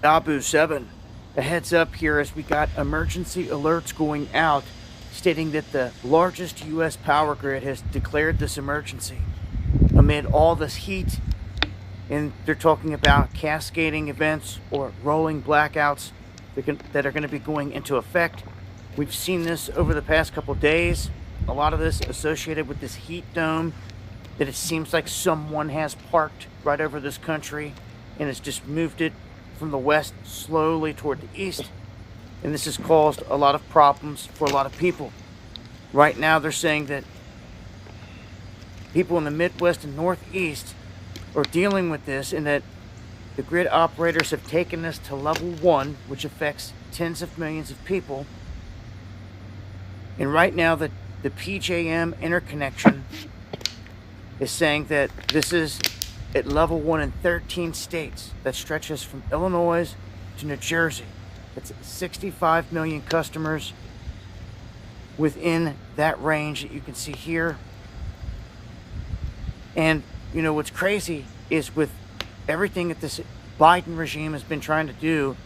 Abu 7. A heads up here as we got emergency alerts going out stating that the largest U.S. power grid has declared this emergency amid all this heat, and they're talking about cascading events or rolling blackouts that are going to be going into effect. We've seen this over the past couple days. A lot of this associated with this heat dome that it seems like someone has parked right over this country and has just moved it from the west slowly toward the east. And this has caused a lot of problems for a lot of people. Right now, they're saying that people in the Midwest and Northeast are dealing with this, and that the grid operators have taken this to level 1, which affects tens of millions of people. And right now, the PJM interconnection is saying that this is at level 1 in 13 states. That stretches from Illinois to New Jersey. That's 65 million customers within that range that you can see here. And you know what's crazy is with everything that this Biden regime has been trying to do,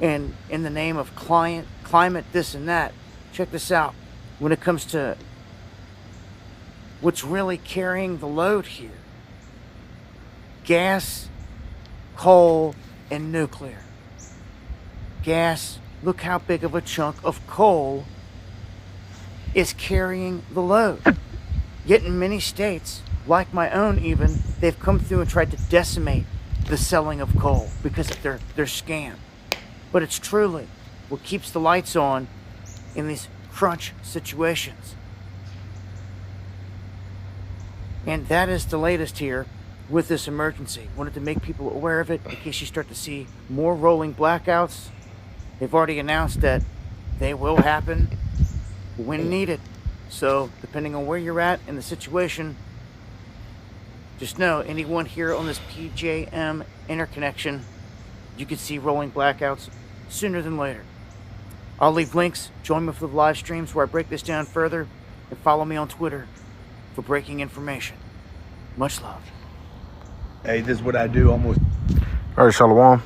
and in the name of climate this and that, check this out. When it comes to what's really carrying the load here, gas, coal, and nuclear. Gas, look how big of a chunk of coal is carrying the load. Yet in many states, like my own even, they've come through and tried to decimate the selling of coal because of their scam. But it's truly what keeps the lights on in these crunch situations. And that is the latest here with this emergency. Wanted to make people aware of it in case you start to see more rolling blackouts. They've already announced that they will happen when needed. So depending on where you're at in the situation, just know anyone here on this PJM interconnection, you could see rolling blackouts sooner than later. I'll leave links. Join me for the live streams where I break this down further, and follow me on Twitter for breaking information. Much love. Hey, this is what I do almost. All right, Shalom.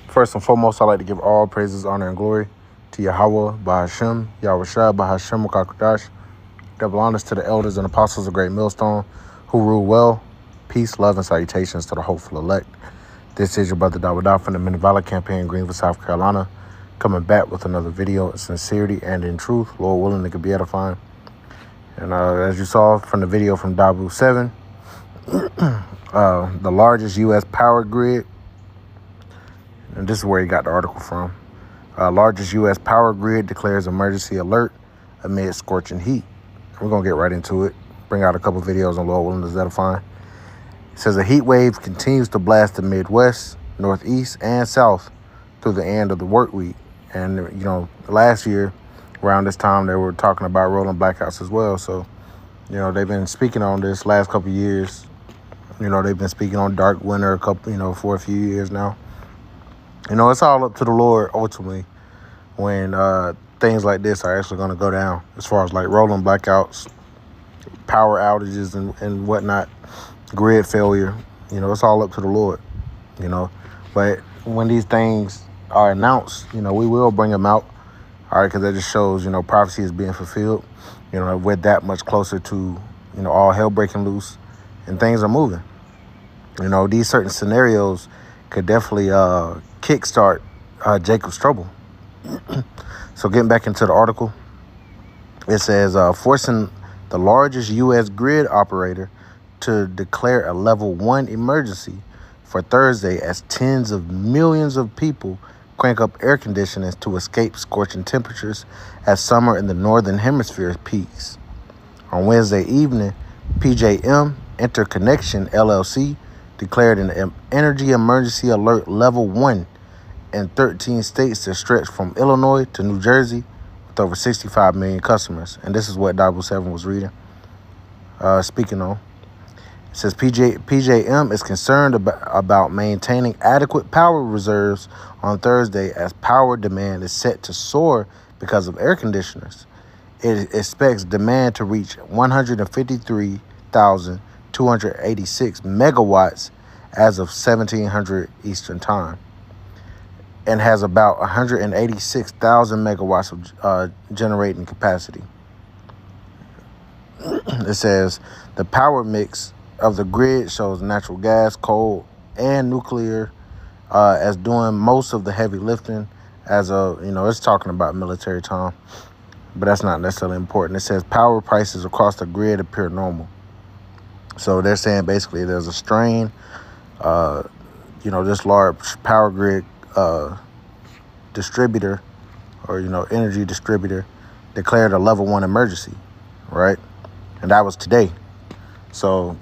First and foremost, I'd like to give all praises, honor, and glory to Yahweh, Bahashem, Yahushua, Bahashem, Makakodash. Double honors to the elders and apostles of Great Millstone who rule well. Peace, love, and salutations to the hopeful elect. This is your brother Dawadah from the Men of Valor campaign, Greenville, South Carolina, coming back with another video in sincerity and in truth. Lord willing, it could be edifying. And as you saw from the video from Dabu 7, the largest U.S. power grid, and this is where he got the article from, largest U.S. power grid declares emergency alert amid scorching heat. We're going to get right into it. Bring out a couple videos on Lord willing, is edifying. It says a heat wave continues to blast the Midwest, Northeast, and South through the end of the work week. And, you know, last year, around this time, they were talking about rolling blackouts as well. So, you know, they've been speaking on this last couple of years. You know, they've been speaking on dark winter for a few years now. You know, it's all up to the Lord ultimately when things like this are actually going to go down, as far as like rolling blackouts, power outages, and whatnot, grid failure. You know, it's all up to the Lord, you know. But when these things are announced, you know, we will bring them out, all right, because that just shows, you know, prophecy is being fulfilled. You know, we're that much closer to, you know, all hell breaking loose and things are moving. You know, these certain scenarios could definitely kickstart Jacob's trouble. So getting back into the article, it says forcing the largest U.S. grid operator to declare a level 1 emergency for Thursday as tens of millions of people crank up air conditioners to escape scorching temperatures as summer in the northern hemisphere peaks. On Wednesday evening, PJM Interconnection LLC declared an energy emergency alert level 1 in 13 states that stretch from Illinois to New Jersey with over 65 million customers. And this is what Bible 7 was reading, speaking on. It says PJM is concerned about maintaining adequate power reserves on Thursday as power demand is set to soar because of air conditioners. It expects demand to reach 153,286 megawatts as of 1700 Eastern Time. and has about 186,000 megawatts of generating capacity. It says the power mix of the grid shows natural gas, coal, and nuclear as doing most of the heavy lifting. It's talking about military time, but that's not necessarily important. It says power prices across the grid appear normal. So they're saying basically there's a strain. This large power grid distributor or, energy distributor declared a level 1 emergency, right? And that was today. So,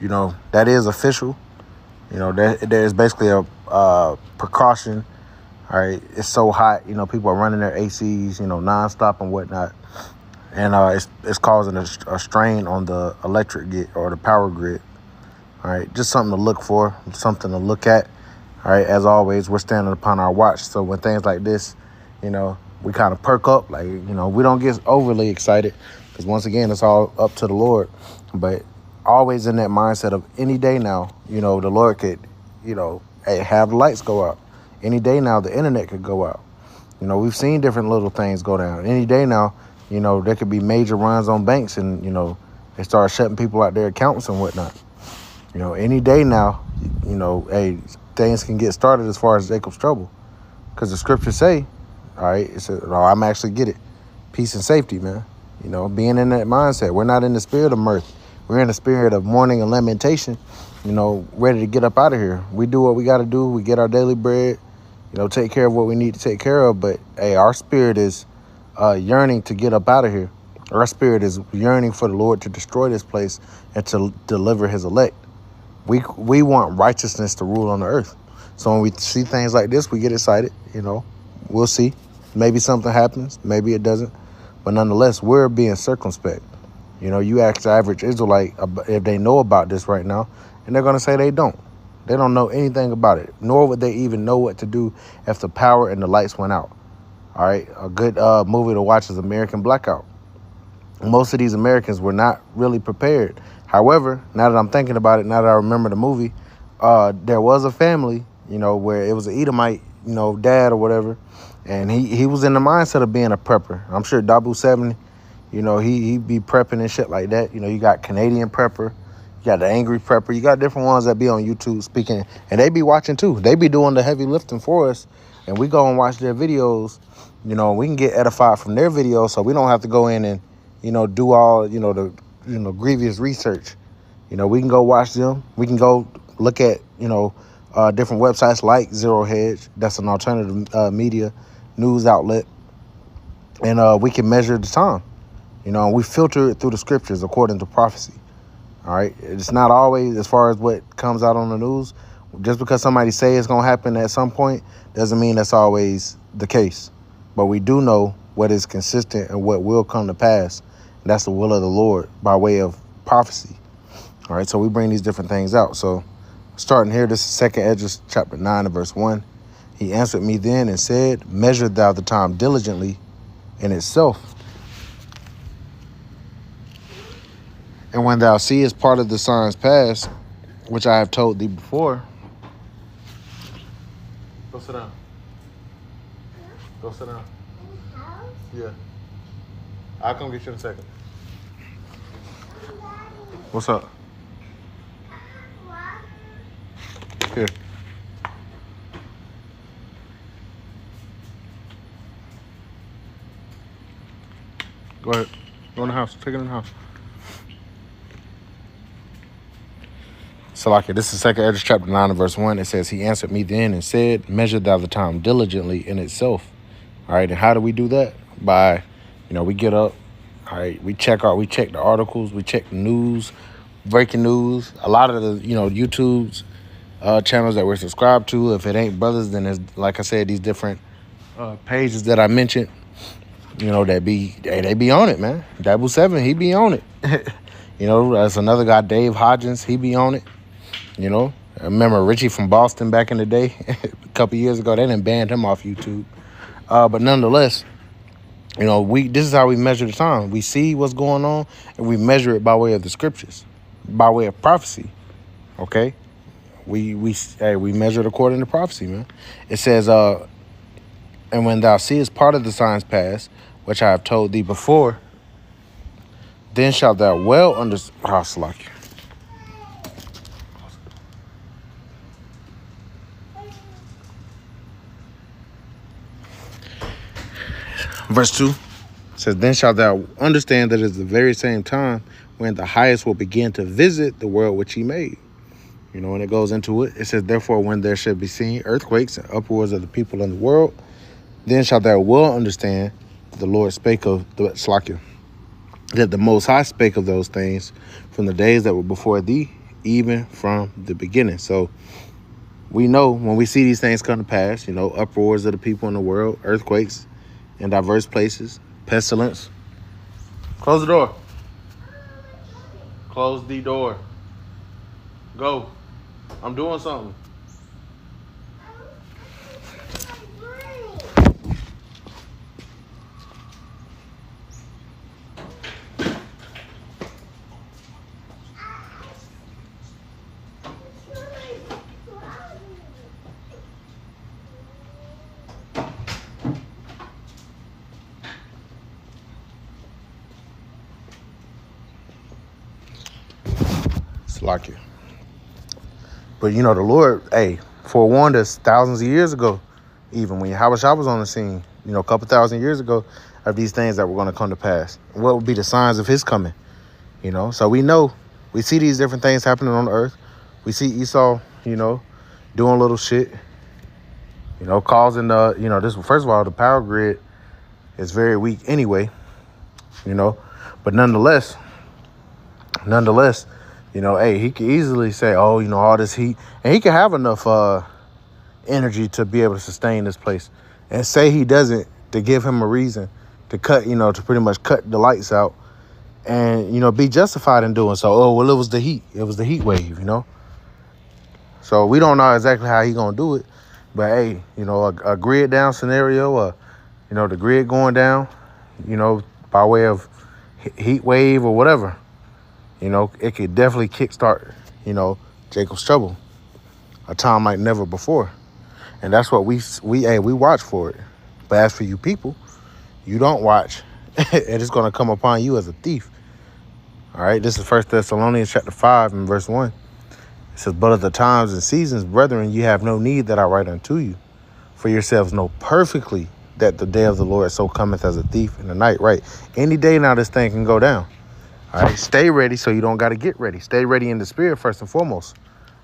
that is official. There's basically a precaution. All right. It's so hot, people are running their ACs, nonstop and whatnot. And it's causing a strain on the electric grid or the power grid. All right. Just something to look for, something to look at. All right. As always, we're standing upon our watch. So when things like this, we kind of perk up. Like, we don't get overly excited because once again, it's all up to the Lord. But always in that mindset of any day now, the Lord could, have the lights go out. Any day now, the internet could go out. We've seen different little things go down. Any day now, there could be major runs on banks and, they start shutting people out their accounts and whatnot. Any day now, things can get started as far as Jacob's trouble. Because the scriptures say, all right, it says, I'm actually get it. Peace and safety, man. Being in that mindset. We're not in the spirit of mirth. We're in the spirit of mourning and lamentation, ready to get up out of here. We do what we got to do. We get our daily bread, take care of what we need to take care of. But, hey, our spirit is yearning to get up out of here. Our spirit is yearning for the Lord to destroy this place and to deliver his elect. We want righteousness to rule on the earth. So when we see things like this, we get excited, We'll see. Maybe something happens. Maybe it doesn't. But nonetheless, we're being circumspect. You ask the average Israelite if they know about this right now, and they're going to say they don't. They don't know anything about it, nor would they even know what to do if the power and the lights went out. All right. A good movie to watch is American Blackout. Most of these Americans were not really prepared. However, now that I'm thinking about it, now that I remember the movie, there was a family, where it was an Edomite, dad or whatever. And he was in the mindset of being a prepper. I'm sure Dabu 70, he be prepping and shit like that. You got Canadian prepper, you got the angry prepper, you got different ones that be on YouTube speaking, and they be watching too. They be doing the heavy lifting for us, and we go and watch their videos. We can get edified from their videos, so we don't have to go in and, do all, the, grievous research. We can go watch them. We can go look at, different websites like Zero Hedge. That's an alternative media news outlet. And we can measure the time. And we filter it through the scriptures according to prophecy. All right. It's not always as far as what comes out on the news. Just because somebody say it's going to happen at some point doesn't mean that's always the case. But we do know what is consistent and what will come to pass. And that's the will of the Lord by way of prophecy. All right. So we bring these different things out. So starting here, this is 2nd Esdras chapter 9 and verse 1. He answered me then and said, measure thou the time diligently in itself. And when thou seest part of the signs pass, which I have told thee before. Go sit down. Go sit down. Yeah. I'll come get you in a second. What's up? Here. Go ahead. Go in the house. Take it in the house. So, this is 2nd Esdras chapter 9 and verse 1. It says, he answered me then and said, measure thou the time diligently in itself. All right. And how do we do that? By, we get up. All right. We check the articles. We check the news, breaking news. A lot of the, YouTube's channels that we're subscribed to. If it ain't brothers, then there's, like I said, these different pages that I mentioned. They be on it, man. Dabu 7, he be on it. That's another guy, Dave Hodgins, he be on it. I remember Richie from Boston back in the day, a couple years ago, they done banned him off YouTube. But nonetheless, this is how we measure the time. We see what's going on, and we measure it by way of the scriptures, by way of prophecy. Okay, we measure it according to prophecy, man. It says, And when thou seest part of the signs pass, which I have told thee before, then shalt thou well understand. Verse 2 says, then shalt thou understand that it is the very same time when the highest will begin to visit the world which he made. You know, when it goes into it, it says, therefore, when there shall be seen earthquakes and uproars of the people in the world, then shalt thou well understand the Lord spake of the Slakia, that the Most High spake of those things from the days that were before thee, even from the beginning. So we know when we see these things come to pass, you know, uproars of the people in the world, earthquakes in diverse places, pestilence. Close the door. Close the door. Go. I'm doing something. Like it. But you know, the Lord, forewarned us thousands of years ago, even when Yahushua was on the scene, you know, a couple thousand years ago, of these things that were going to come to pass. What would be the signs of his coming? You know, so we know, we see these different things happening on the earth. We see Esau, you know, doing little shit, you know, causing this, first of all, the power grid is very weak anyway, you know, but nonetheless, you know, he could easily say, oh, you know, all this heat. And he could have enough energy to be able to sustain this place. And say he doesn't, to give him a reason to cut, you know, to pretty much cut the lights out. And, you know, be justified in doing so. Oh, well, it was the heat. It was the heat wave, you know. So we don't know exactly how he going to do it. But, hey, you know, a grid down scenario, you know, the grid going down, you know, by way of heat wave or whatever. You know, it could definitely kickstart, you know, Jacob's trouble, a time like never before. And that's what we watch for it. But as for you people, you don't watch, and it's going to come upon you as a thief. All right, this is 1 Thessalonians chapter 5 and verse 1. It says, but of the times and seasons, brethren, you have no need that I write unto you. For yourselves know perfectly that the day of the Lord so cometh as a thief in the night. Right, any day now this thing can go down. All right, stay ready so you don't got to get ready. Stay ready in the spirit first and foremost.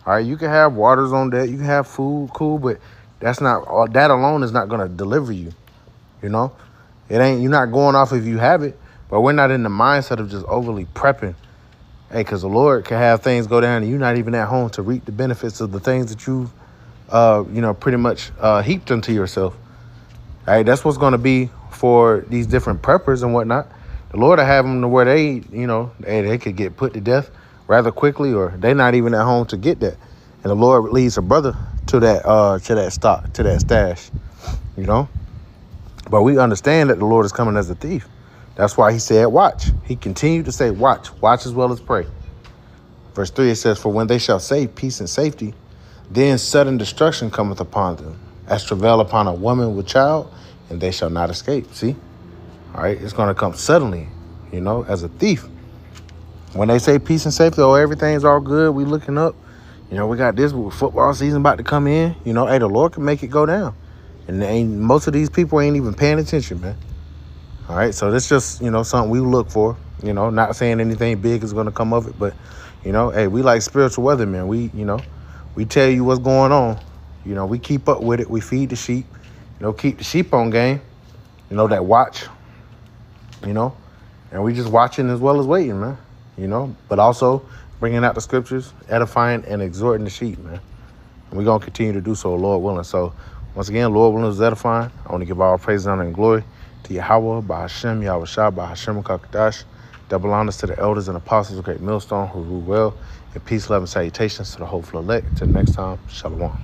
All right, you can have waters on deck, you can have food, cool, but that alone is not going to deliver you. You know, you're not going off if you have it, but we're not in the mindset of just overly prepping. Hey, because the Lord can have things go down and you're not even at home to reap the benefits of the things that you've, pretty much heaped into yourself. All right, that's what's going to be for these different preppers and whatnot. The Lord will have them to where they could get put to death rather quickly, or they're not even at home to get that. And the Lord leads a brother to that stash, you know. But we understand that the Lord is coming as a thief. That's why he said, watch. He continued to say, watch as well as pray. Verse 3, it says, for when they shall say peace and safety, then sudden destruction cometh upon them, as travail upon a woman with child, and they shall not escape. See? All right, it's going to come suddenly, you know, as a thief. When they say peace and safety, everything's all good, we looking up. You know, we got this football season about to come in. You know, the Lord can make it go down. And most of these people ain't even paying attention, man. All right, so that's just, you know, something we look for. You know, not saying anything big is going to come of it, but, you know, we like spiritual weathermen. We tell you what's going on. You know, we keep up with it. We feed the sheep. You know, keep the sheep on game. You know, that watch. You know, and we just watching as well as waiting, man. You know, but also bringing out the scriptures, edifying and exhorting the sheep, man. And we're going to continue to do so, Lord willing. So, once again, Lord willing is edifying. I want to give all praise, honor, and glory to Yahweh, by Hashem, Yahweh Shah, by Hashem Kakadash. Double honors to the elders and apostles of Great Millstone who rule well. And peace, love, and salutations to the hopeful elect. Till next time, Shalom.